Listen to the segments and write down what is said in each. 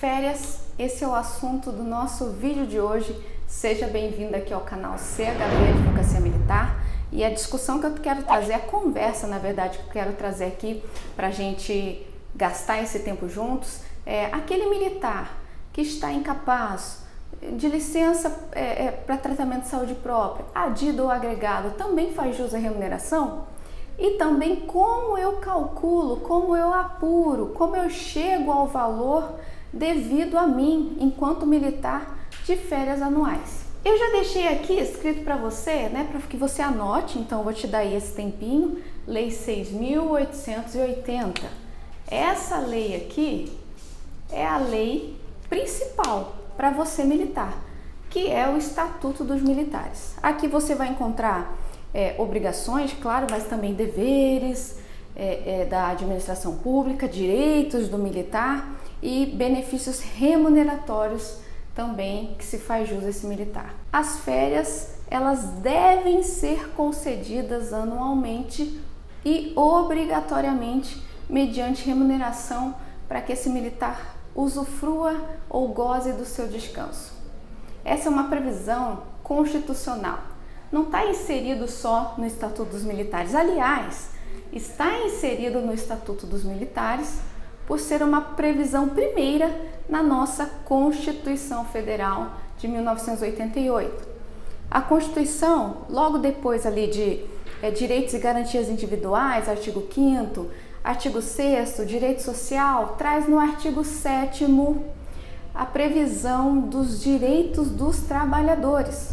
Férias, esse é o assunto do nosso vídeo de hoje. Seja bem-vindo aqui ao canal CHB Advocacia Militar. E a discussão que eu quero trazer, a conversa, na verdade, que eu quero trazer aqui para a gente gastar esse tempo juntos, é aquele militar que está incapaz de licença para tratamento de saúde própria, adido ou agregado, também faz jus à remuneração? E também como eu calculo, como eu apuro, como eu chego ao valor devido a mim, enquanto militar, de férias anuais. Eu já deixei aqui escrito para você, né, para que você anote, então eu vou te dar aí esse tempinho, Lei 6.880. Essa lei aqui é a lei principal para você militar, que é o Estatuto dos Militares. Aqui você vai encontrar obrigações, claro, mas também deveres da administração pública, direitos do militar e benefícios remuneratórios também que se faz jus a esse militar. As férias, elas devem ser concedidas anualmente e obrigatoriamente mediante remuneração para que esse militar usufrua ou goze do seu descanso. Essa é uma previsão constitucional. Não está inserido só no Estatuto dos Militares. Aliás, está inserido no Estatuto dos Militares por ser uma previsão primeira na nossa Constituição Federal de 1988. A Constituição, logo depois ali de direitos e garantias individuais, artigo 5º, artigo 6º, direito social, traz no artigo 7º a previsão dos direitos dos trabalhadores.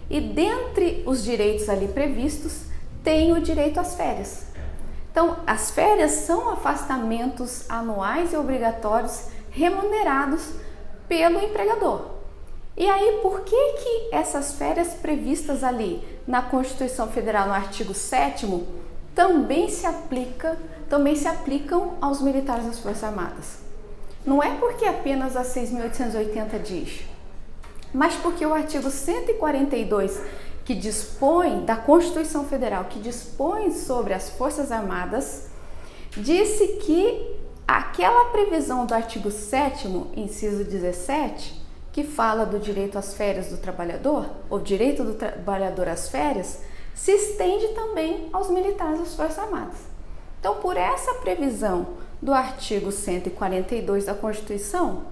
E dentre os direitos ali previstos, tem o direito às férias. Então, as férias são afastamentos anuais e obrigatórios remunerados pelo empregador. E aí, por que essas férias previstas ali na Constituição Federal, no artigo 7º, também se aplicam aos militares das Forças Armadas? Não é porque apenas a 6.880 diz, mas porque o artigo 142, que dispõe da Constituição Federal, que dispõe sobre as Forças Armadas, disse que aquela previsão do artigo 7º, inciso 17, que fala do direito às férias do trabalhador, ou direito do trabalhador às férias, se estende também aos militares das Forças Armadas. Então, por essa previsão do artigo 142 da Constituição,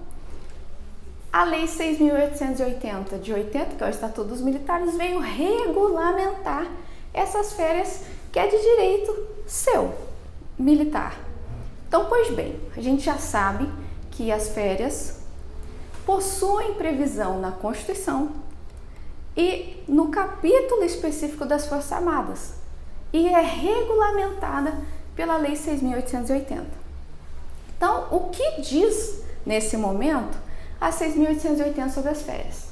a Lei 6.880 de 80, que é o Estatuto dos Militares, veio regulamentar essas férias que é de direito seu, militar. Então, pois bem, a gente já sabe que as férias possuem previsão na Constituição e no capítulo específico das Forças Armadas e é regulamentada pela Lei 6.880. Então, o que diz nesse momento a 6.880 sobre as férias?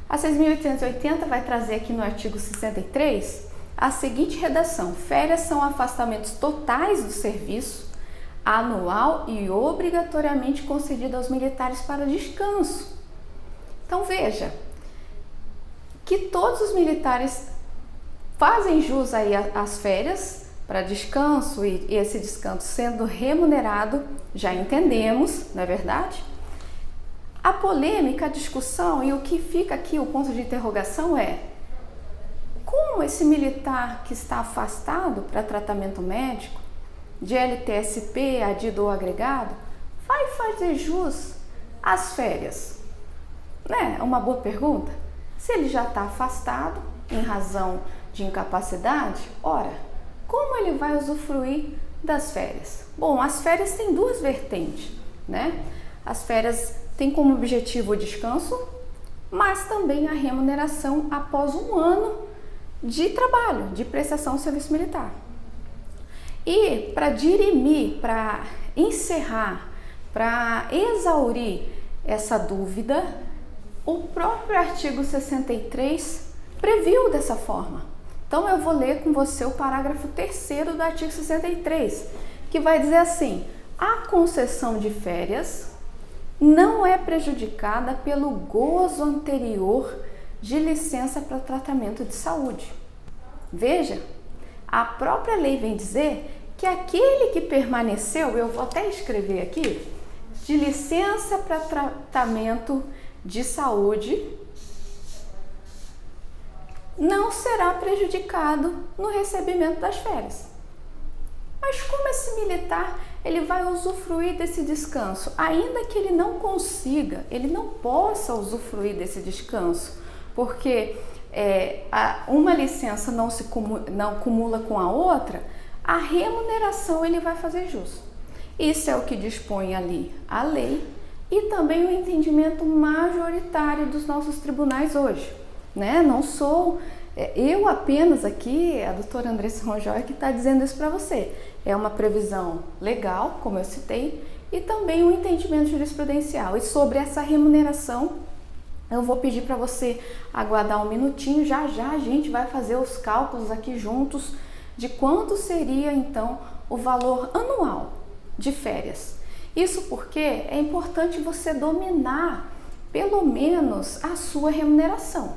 A 6.880 vai trazer aqui no artigo 63 a seguinte redação: férias são afastamentos totais do serviço, anual e obrigatoriamente concedido aos militares para descanso. Então veja que todos os militares fazem jus aí às férias para descanso e esse descanso sendo remunerado, já entendemos, não é verdade? A polêmica, a discussão e o que fica aqui, o ponto de interrogação é: como esse militar que está afastado para tratamento médico, de LTSP, adido ou agregado, vai fazer jus às férias? Né? É uma boa pergunta. Se ele já está afastado em razão de incapacidade, ora, como ele vai usufruir das férias? Bom, as férias têm duas vertentes, né? As férias têm como objetivo o descanso, mas também a remuneração após um ano de trabalho, de prestação de serviço militar. E para dirimir, para encerrar, para exaurir essa dúvida, o próprio artigo 63 previu dessa forma. Então eu vou ler com você o parágrafo 3º do artigo 63, que vai dizer assim: a concessão de férias não é prejudicada pelo gozo anterior de licença para tratamento de saúde. Veja, a própria lei vem dizer que aquele que permaneceu, eu vou até escrever aqui, de licença para tratamento de saúde não será prejudicado no recebimento das férias. Mas como esse militar ele vai usufruir desse descanso, ainda que ele não consiga, ele não possa usufruir desse descanso, porque uma licença não cumula com a outra, a remuneração ele vai fazer jus. Isso é o que dispõe ali a lei e também o entendimento majoritário dos nossos tribunais hoje, né? Não sou eu apenas aqui, a doutora Andressa Ronjoy, que está dizendo isso para você. É uma previsão legal, como eu citei, e também um entendimento jurisprudencial. E sobre essa remuneração, eu vou pedir para você aguardar um minutinho, já já a gente vai fazer os cálculos aqui juntos de quanto seria então o valor anual de férias. Isso porque é importante você dominar pelo menos a sua remuneração,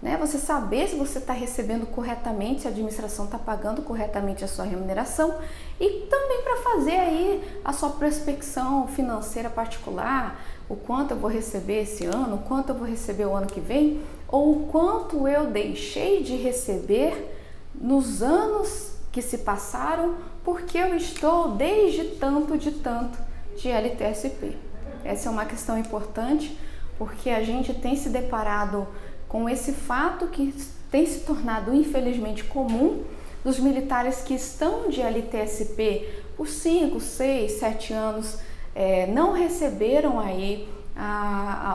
né? Você saber se você está recebendo corretamente, se a administração está pagando corretamente a sua remuneração, e também para fazer aí a sua prospecção financeira particular, o quanto eu vou receber esse ano, o quanto eu vou receber o ano que vem, ou o quanto eu deixei de receber nos anos que se passaram, porque eu estou desde tanto de LTSP. Essa é uma questão importante, porque a gente tem se deparado com esse fato que tem se tornado infelizmente comum, dos militares que estão de LTSP por 5, 6, 7 anos, não receberam aí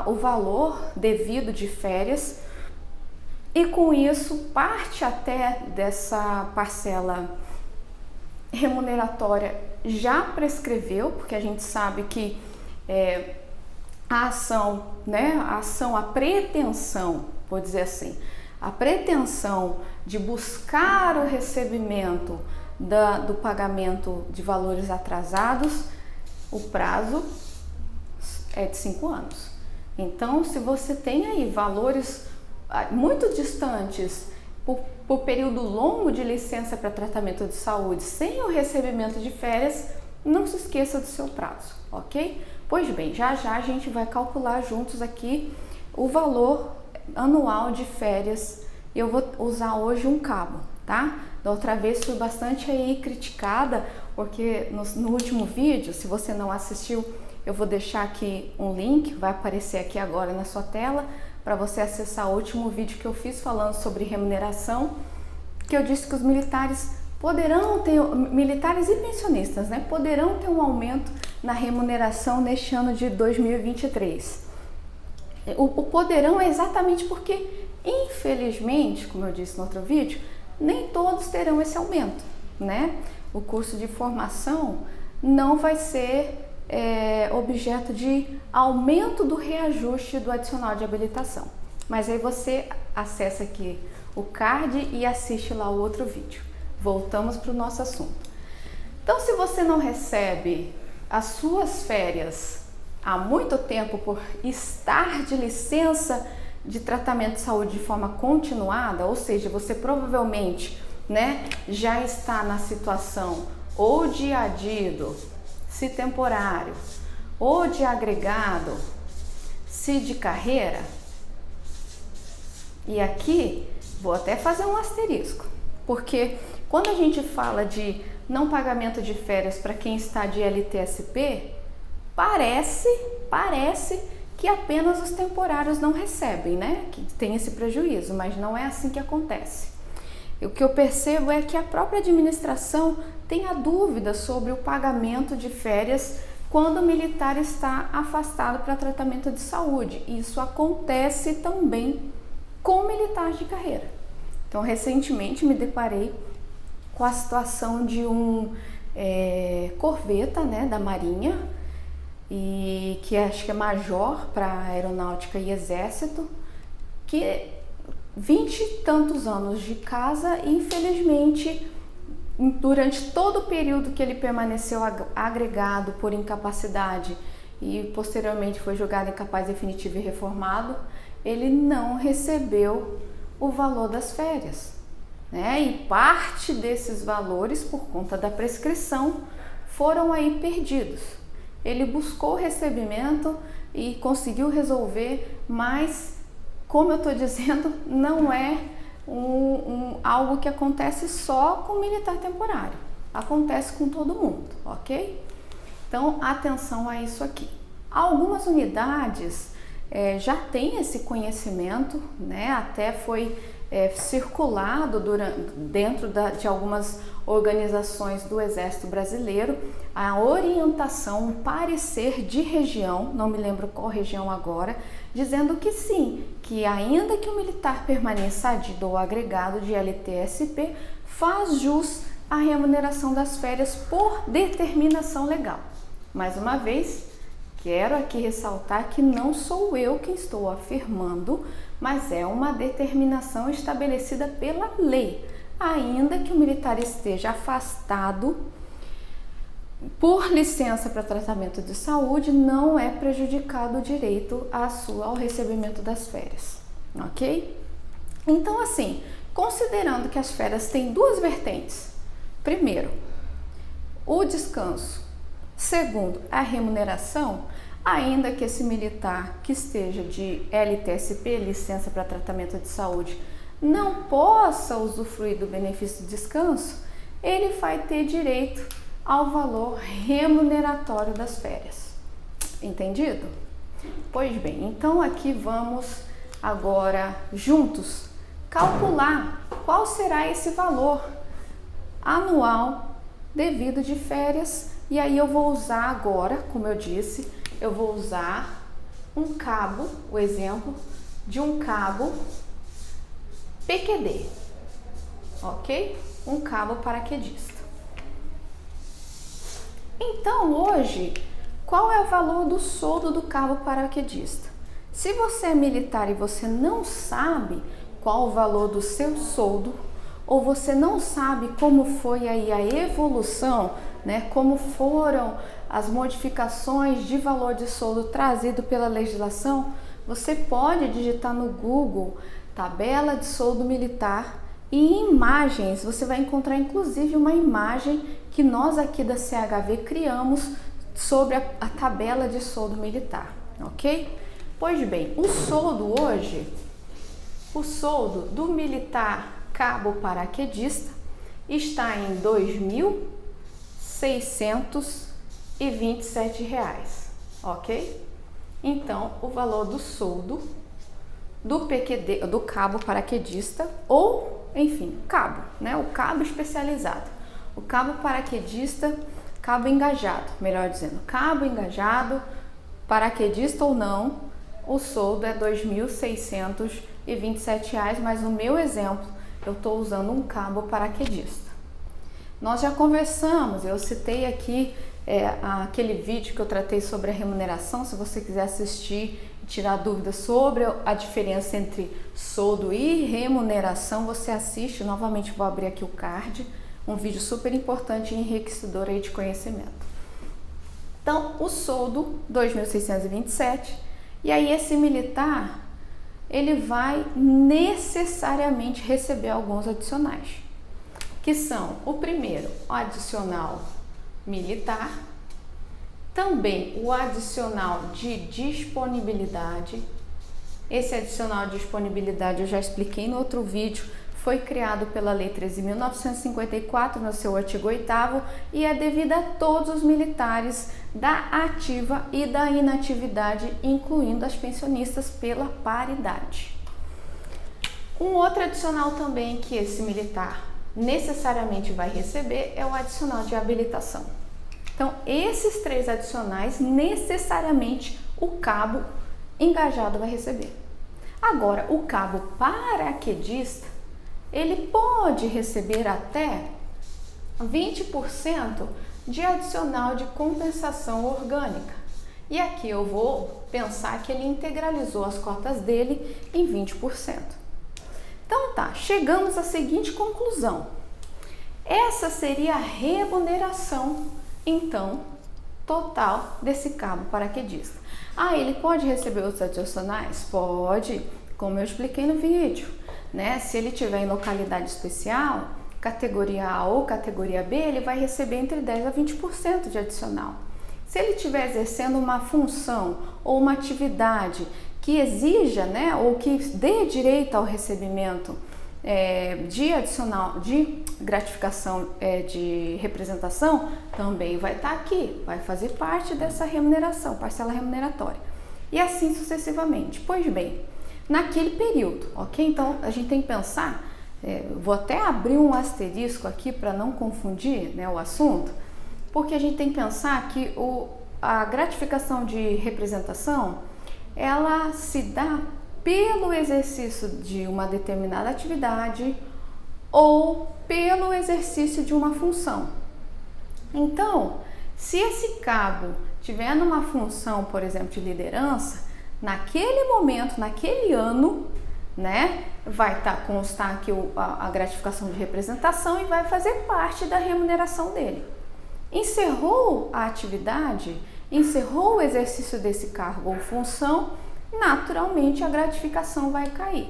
o valor devido de férias, e com isso parte até dessa parcela remuneratória já prescreveu, porque a gente sabe que a ação, né, a pretensão, vou dizer assim, a pretensão de buscar o recebimento do pagamento de valores atrasados, o prazo é de 5 anos. Então, se você tem aí valores muito distantes por período longo de licença para tratamento de saúde sem o recebimento de férias, não se esqueça do seu prazo, ok? Pois bem, já já a gente vai calcular juntos aqui o valor anual de férias. Eu vou usar hoje um cabo, tá? Da outra vez fui bastante aí criticada, porque no último vídeo, se você não assistiu, eu vou deixar aqui um link, vai aparecer aqui agora na sua tela, para você acessar o último vídeo que eu fiz falando sobre remuneração, que eu disse que os militares poderão ter, militares e pensionistas, né, poderão ter um aumento na remuneração neste ano de 2023. O poderão é exatamente porque, infelizmente, como eu disse no outro vídeo, nem todos terão esse aumento, né? O curso de formação não vai ser objeto de aumento do reajuste do adicional de habilitação. Mas aí você acessa aqui o card e assiste lá o outro vídeo. Voltamos para o nosso assunto. Então, se você não recebe as suas férias há muito tempo por estar de licença de tratamento de saúde de forma continuada, ou seja, você provavelmente, né, já está na situação ou de adido, se temporário, ou de agregado, se de carreira. E aqui vou até fazer um asterisco, porque quando a gente fala de não pagamento de férias para quem está de LTSP, parece que apenas os temporários não recebem, né? Que tem esse prejuízo, mas não é assim que acontece. O que eu percebo é que a própria administração tem a dúvida sobre o pagamento de férias quando o militar está afastado para tratamento de saúde. Isso acontece também com militares de carreira. Então, recentemente me deparei com a situação de um corveta, né, da Marinha, e que acho que é major para aeronáutica e exército, que 20 e tantos anos de casa, e infelizmente durante todo o período que ele permaneceu agregado por incapacidade e posteriormente foi julgado incapaz definitivo e reformado, ele não recebeu o valor das férias, né? E parte desses valores, por conta da prescrição, foram aí perdidos. ele buscou o recebimento e conseguiu resolver, mas, como eu estou dizendo, não é algo que acontece só com o militar temporário, acontece com todo mundo, ok? Então, atenção a isso aqui. Algumas unidades já têm esse conhecimento, né? Até foi circulado dentro de algumas organizações do Exército Brasileiro a orientação, um parecer de região, não me lembro qual região agora, dizendo que sim, que ainda que o militar permaneça adido ou agregado de LTSP, faz jus à remuneração das férias por determinação legal. Mais uma vez, quero aqui ressaltar que não sou eu quem estou afirmando, mas é uma determinação estabelecida pela lei. Ainda que o militar esteja afastado por licença para tratamento de saúde, não é prejudicado o direito ao recebimento das férias, ok? Então, assim, considerando que as férias têm duas vertentes, primeiro, o descanso, segundo, a remuneração, ainda que esse militar que esteja de LTSP, licença para tratamento de saúde, não possa usufruir do benefício de descanso, ele vai ter direito ao valor remuneratório das férias. Entendido? Pois bem, então aqui vamos agora juntos calcular qual será esse valor anual devido de férias. E aí eu vou usar agora, como eu disse, eu vou usar um cabo, o exemplo de um cabo PQD, ok? Um cabo paraquedista. Então, hoje, qual é o valor do soldo do cabo paraquedista? Se você é militar e você não sabe qual o valor do seu soldo, ou você não sabe como foi aí a evolução, né? Como foram as modificações de valor de soldo trazido pela legislação, você pode digitar no Google tabela de soldo militar e imagens. Você vai encontrar inclusive uma imagem que nós aqui da CHV criamos sobre a tabela de soldo militar, ok? Pois bem, o soldo hoje, o soldo do militar cabo paraquedista está em R$ 2.627, ok? Então, o valor do soldo do PQD, do cabo paraquedista, ou, enfim, cabo, né? O cabo especializado. O cabo paraquedista, cabo engajado, melhor dizendo, cabo engajado, paraquedista ou não, o soldo é R$ 2.627, mas no meu exemplo, eu estou usando um cabo paraquedista. Nós já conversamos, eu citei aqui aquele vídeo que eu tratei sobre a remuneração. Se você quiser assistir e tirar dúvidas sobre a diferença entre soldo e remuneração, você assiste. Novamente vou abrir aqui o card, um vídeo super importante e enriquecedor aí de conhecimento. Então, o soldo 2.627, e aí esse militar, ele vai necessariamente receber alguns adicionais, que são o primeiro, o adicional militar, também o adicional de disponibilidade. Esse adicional de disponibilidade eu já expliquei no outro vídeo, foi criado pela Lei 13.954 no seu artigo 8º e é devido a todos os militares da ativa e da inatividade, incluindo as pensionistas pela paridade. Um outro adicional também que esse militar necessariamente vai receber é o adicional de habilitação. Então, esses três adicionais, necessariamente o cabo engajado vai receber. Agora, o cabo paraquedista, ele pode receber até 20% de adicional de compensação orgânica. E aqui eu vou pensar que ele integralizou as cotas dele em 20%. Então tá, chegamos à seguinte conclusão. Essa seria a remuneração, então, total desse cabo paraquedista. Ah, ele pode receber outros adicionais? Pode, como eu expliquei no vídeo, né? Se ele tiver em localidade especial, categoria A ou categoria B, ele vai receber entre 10% a 20% de adicional. Se ele estiver exercendo uma função ou uma atividade que exija, né, ou que dê direito ao recebimento de gratificação de representação, também vai estar aqui, vai fazer parte dessa remuneração, parcela remuneratória. E assim sucessivamente. Pois bem, naquele período, ok? Então a gente tem que pensar, vou até abrir um asterisco aqui para não confundir, né, o assunto, porque a gente tem que pensar que a gratificação de representação, ela se dá pelo exercício de uma determinada atividade ou pelo exercício de uma função. Então, se esse cabo tiver numa função, por exemplo, de liderança, naquele momento, naquele ano, né, vai constar aqui a gratificação de representação e vai fazer parte da remuneração dele. Encerrou a atividade, encerrou o exercício desse cargo ou função, naturalmente a gratificação vai cair.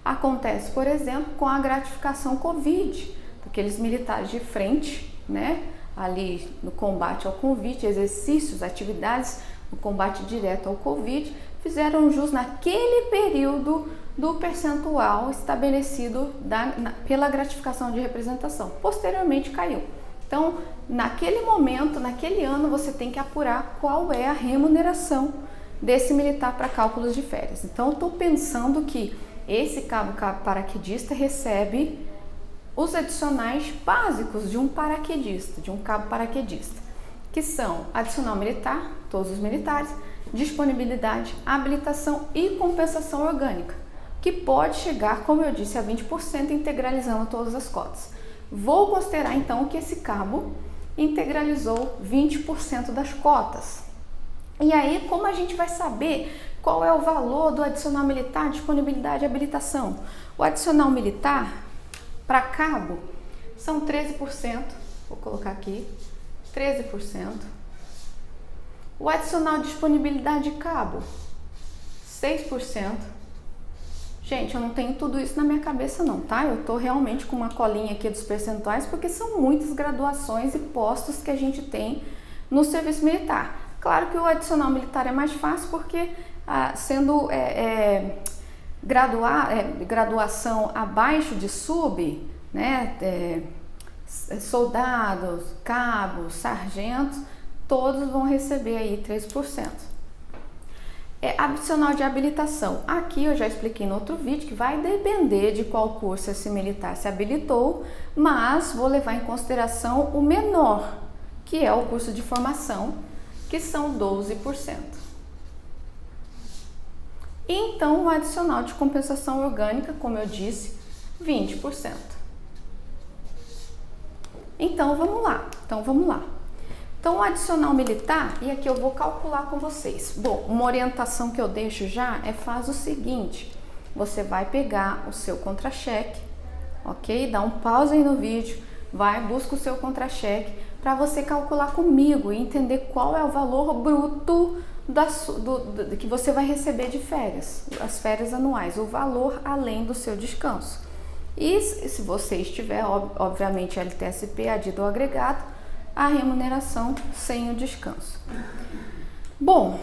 Acontece, por exemplo, com a gratificação Covid, daqueles militares de frente, né, ali no combate ao Covid, exercícios, atividades no combate direto ao Covid, fizeram jus naquele período do percentual estabelecido pela gratificação de representação. Posteriormente caiu. Então, naquele momento, naquele ano, você tem que apurar qual é a remuneração desse militar para cálculos de férias. Então, eu estou pensando que esse cabo paraquedista recebe os adicionais básicos de um paraquedista, de um cabo paraquedista, que são adicional militar, todos os militares, disponibilidade, habilitação e compensação orgânica, que pode chegar, como eu disse, a 20%, integralizando todas as cotas. Vou considerar então que esse cabo integralizou 20% das cotas. E aí, como a gente vai saber qual é o valor do adicional militar, disponibilidade e habilitação? O adicional militar para cabo são 13%, vou colocar aqui, 13%. O adicional disponibilidade de cabo, 6%. Gente, eu não tenho tudo isso na minha cabeça não, tá? Eu tô realmente com uma colinha aqui dos percentuais, porque são muitas graduações e postos que a gente tem no serviço militar. Claro que o adicional militar é mais fácil, porque sendo graduação abaixo de sub, né, soldados, cabos, sargentos, todos vão receber aí 3%. Adicional de habilitação. Aqui eu já expliquei no outro vídeo que vai depender de qual curso esse militar se habilitou, mas vou levar em consideração o menor, que é o curso de formação, que são 12%. E então o adicional de compensação orgânica, como eu disse, 20%. Então vamos lá. Então, o adicional militar, e aqui eu vou calcular com vocês. Bom, uma orientação que eu deixo já faz o seguinte: você vai pegar o seu contra-cheque, ok? Dá um pause aí no vídeo, busca o seu contra-cheque para você calcular comigo e entender qual é o valor bruto que você vai receber de férias, as férias anuais, o valor além do seu descanso. E se você estiver, obviamente, LTSP, adido ou agregado, a remuneração sem o descanso. Bom,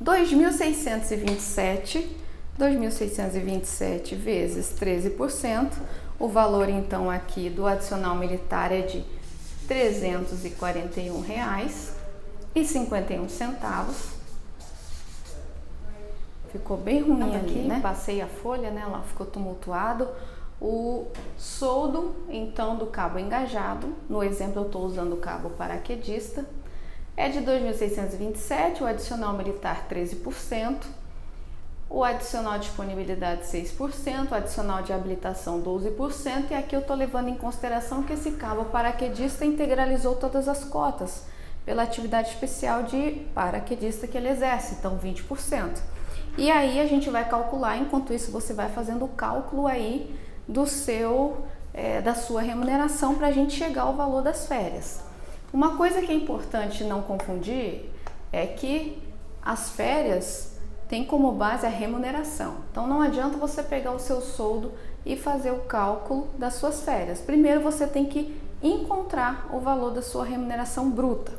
2.627 vezes 13%, o valor então aqui do adicional militar é de R$ 341,51. Ficou bem ruim aqui, né? Passei a folha, né? Lá ficou tumultuado. O soldo, então, do cabo engajado, no exemplo eu estou usando o cabo paraquedista, é de 2.627, o adicional militar 13%, o adicional de disponibilidade 6%, o adicional de habilitação 12%, e aqui eu estou levando em consideração que esse cabo paraquedista integralizou todas as cotas pela atividade especial de paraquedista que ele exerce, então 20%. E aí a gente vai calcular, enquanto isso você vai fazendo o cálculo aí da sua remuneração para a gente chegar ao valor das férias. Uma coisa que é importante não confundir é que as férias têm como base a remuneração. Então não adianta você pegar o seu soldo e fazer o cálculo das suas férias. Primeiro você tem que encontrar o valor da sua remuneração bruta.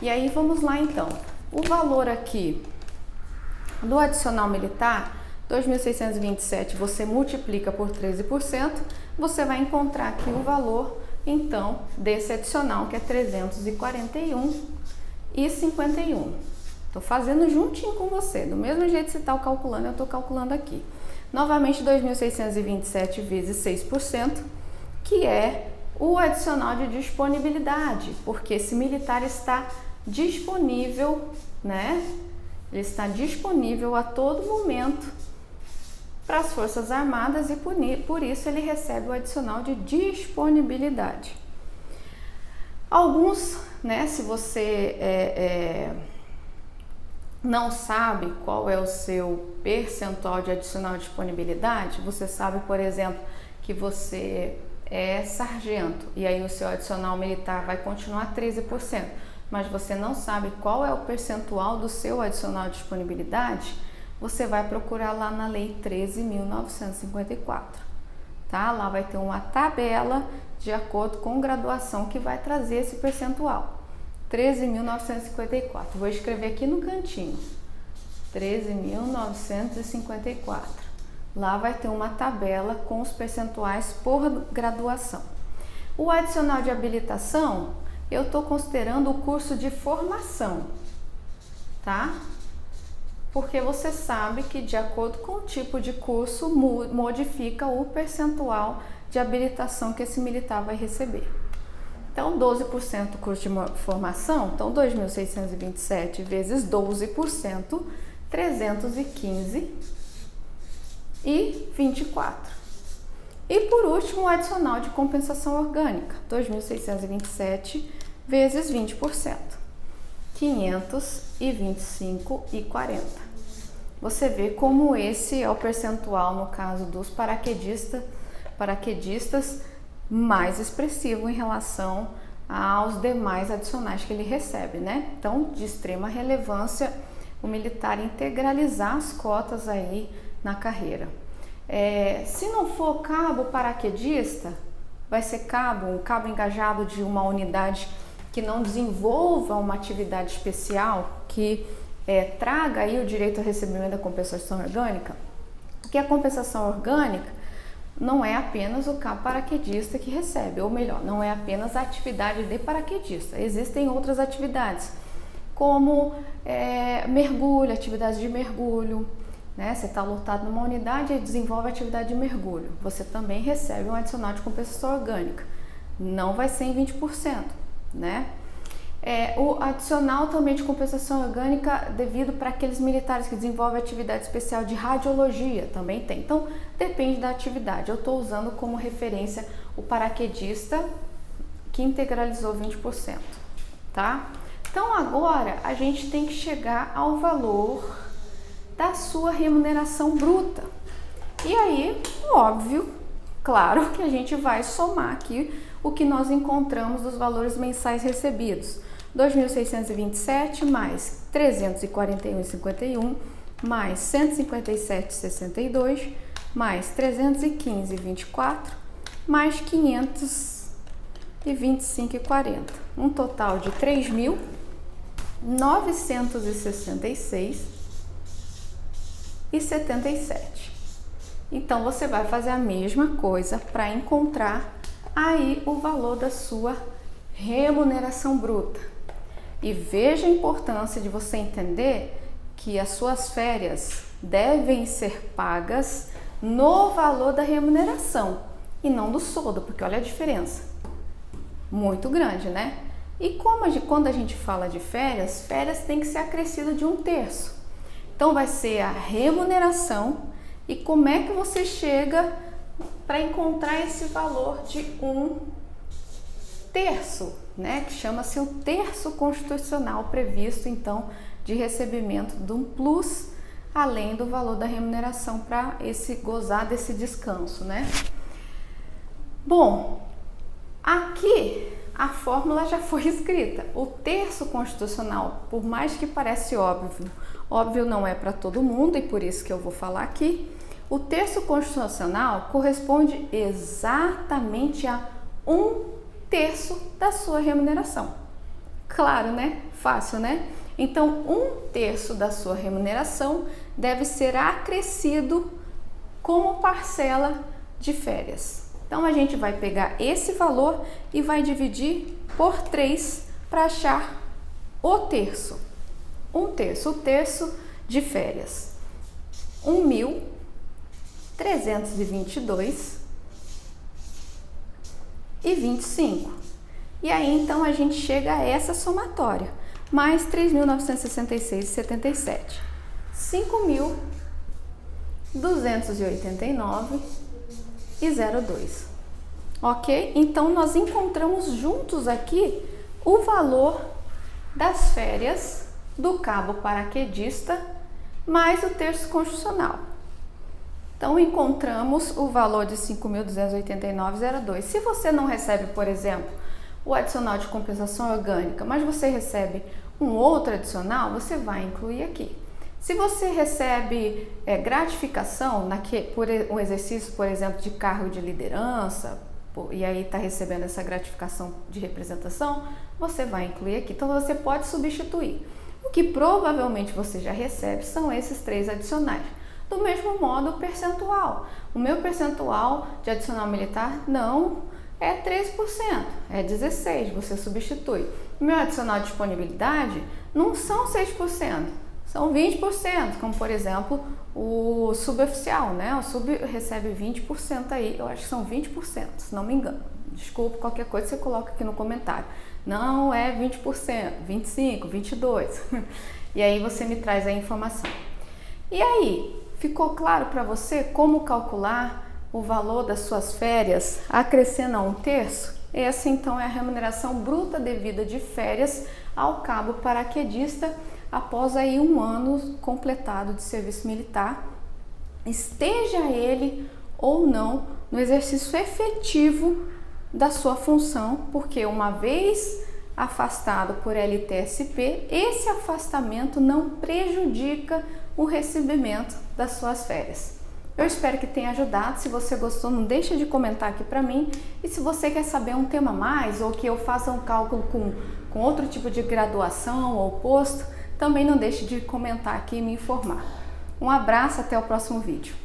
E aí vamos lá então. O valor aqui do adicional militar, 2.627, você multiplica por 13%, você vai encontrar aqui o valor então desse adicional, que é 341,51. Estou fazendo juntinho com você, do mesmo jeito que você está calculando, eu estou calculando aqui. Novamente, 2.627 vezes 6%, que é o adicional de disponibilidade, porque esse militar está disponível, né? Ele está disponível a todo momento para as Forças Armadas e por isso ele recebe o adicional de disponibilidade. Alguns, né, se você não sabe qual é o seu percentual de adicional de disponibilidade, você sabe, por exemplo, que você é sargento e aí o seu adicional militar vai continuar 13%, mas você não sabe qual é o percentual do seu adicional de disponibilidade, você vai procurar lá na Lei 13.954, tá? Lá vai ter uma tabela de acordo com graduação que vai trazer esse percentual. 13.954. Vou escrever aqui no cantinho. 13.954. Lá vai ter uma tabela com os percentuais por graduação. O adicional de habilitação, eu estou considerando o curso de formação, tá? Porque você sabe que de acordo com o tipo de curso modifica o percentual de habilitação que esse militar vai receber. Então, 12% do curso de formação, então 2.627 vezes 12%, 315,24. E por último, o adicional de compensação orgânica, 2.627 vezes 20%, 525,40. Você vê como esse é o percentual, no caso dos paraquedistas, mais expressivo em relação aos demais adicionais que ele recebe, né? Então, de extrema relevância o militar integralizar as cotas aí na carreira. Se não for cabo paraquedista, vai ser um cabo engajado de uma unidade que não desenvolva uma atividade especial, que traga aí o direito ao recebimento da compensação orgânica, porque a compensação orgânica não é apenas o cabo paraquedista que recebe, ou melhor, não é apenas a atividade de paraquedista. Existem outras atividades, como mergulho, atividades de mergulho, né? Você está lotado numa unidade e desenvolve atividade de mergulho. Você também recebe um adicional de compensação orgânica. Não vai ser em 20%, né? O adicional também de compensação orgânica devido para aqueles militares que desenvolvem atividade especial de radiologia, também tem. Então, depende da atividade. Eu estou usando como referência o paraquedista que integralizou 20%, tá? Então, agora a gente tem que chegar ao valor da sua remuneração bruta. E aí, óbvio, claro que a gente vai somar aqui o que nós encontramos dos valores mensais recebidos. 2.627 mais 341,51 mais 157,62 mais 315,24 mais 525,40, um total de 3.966,77. Então você vai fazer a mesma coisa para encontrar aí o valor da sua remuneração bruta. E veja a importância de você entender que as suas férias devem ser pagas no valor da remuneração e não do soldo, porque olha a diferença, muito grande, né? E quando a gente fala de férias tem que ser acrescido de 1/3. Então vai ser a remuneração. E como é que você chega para encontrar esse valor de 1/3, né? Que chama-se o terço constitucional previsto, então, de recebimento de um plus, além do valor da remuneração para gozar desse descanso, né? Bom, aqui a fórmula já foi escrita. O terço constitucional, por mais que parece óbvio não é para todo mundo e por isso que eu vou falar aqui. O terço constitucional corresponde exatamente a 1 terço da sua remuneração. Claro, né? Fácil, né? Então, 1/3 da sua remuneração deve ser acrescido como parcela de férias. Então, a gente vai pegar esse valor e vai dividir por 3 para achar o terço. 1/3, o terço de férias. 1.322,25. E aí, então, a gente chega a essa somatória. Mais 3.966,77. 5.289,02. Ok? Então, nós encontramos juntos aqui o valor das férias do cabo paraquedista mais o terço constitucional. Então, encontramos o valor de 5.289,02. Se você não recebe, por exemplo, o adicional de compensação orgânica, mas você recebe um outro adicional, você vai incluir aqui. Se você recebe gratificação por um exercício, por exemplo, de cargo de liderança, e aí está recebendo essa gratificação de representação, você vai incluir aqui. Então, você pode substituir. O que provavelmente você já recebe são esses 3 adicionais. Do mesmo modo, o percentual. O meu percentual de adicional militar não é 13%, é 16%, você substitui. O meu adicional de disponibilidade não são 6%, são 20%, como por exemplo o suboficial, né? O sub recebe 20% aí, eu acho que são 20%, se não me engano. Desculpa, qualquer coisa você coloca aqui no comentário. Não é 20%, 25%, 22%. E aí você me traz a informação. E aí, ficou claro para você como calcular o valor das suas férias acrescendo a 1/3? Essa então é a remuneração bruta devida de férias ao cabo paraquedista após aí 1 ano completado de serviço militar, esteja ele ou não no exercício efetivo da sua função, porque uma vez afastado por LTSP, esse afastamento não prejudica o recebimento das suas férias. Eu espero que tenha ajudado. Se você gostou, não deixa de comentar aqui para mim. E se você quer saber um tema a mais ou que eu faça um cálculo com outro tipo de graduação ou posto, também não deixe de comentar aqui e me informar. Um abraço, até o próximo vídeo.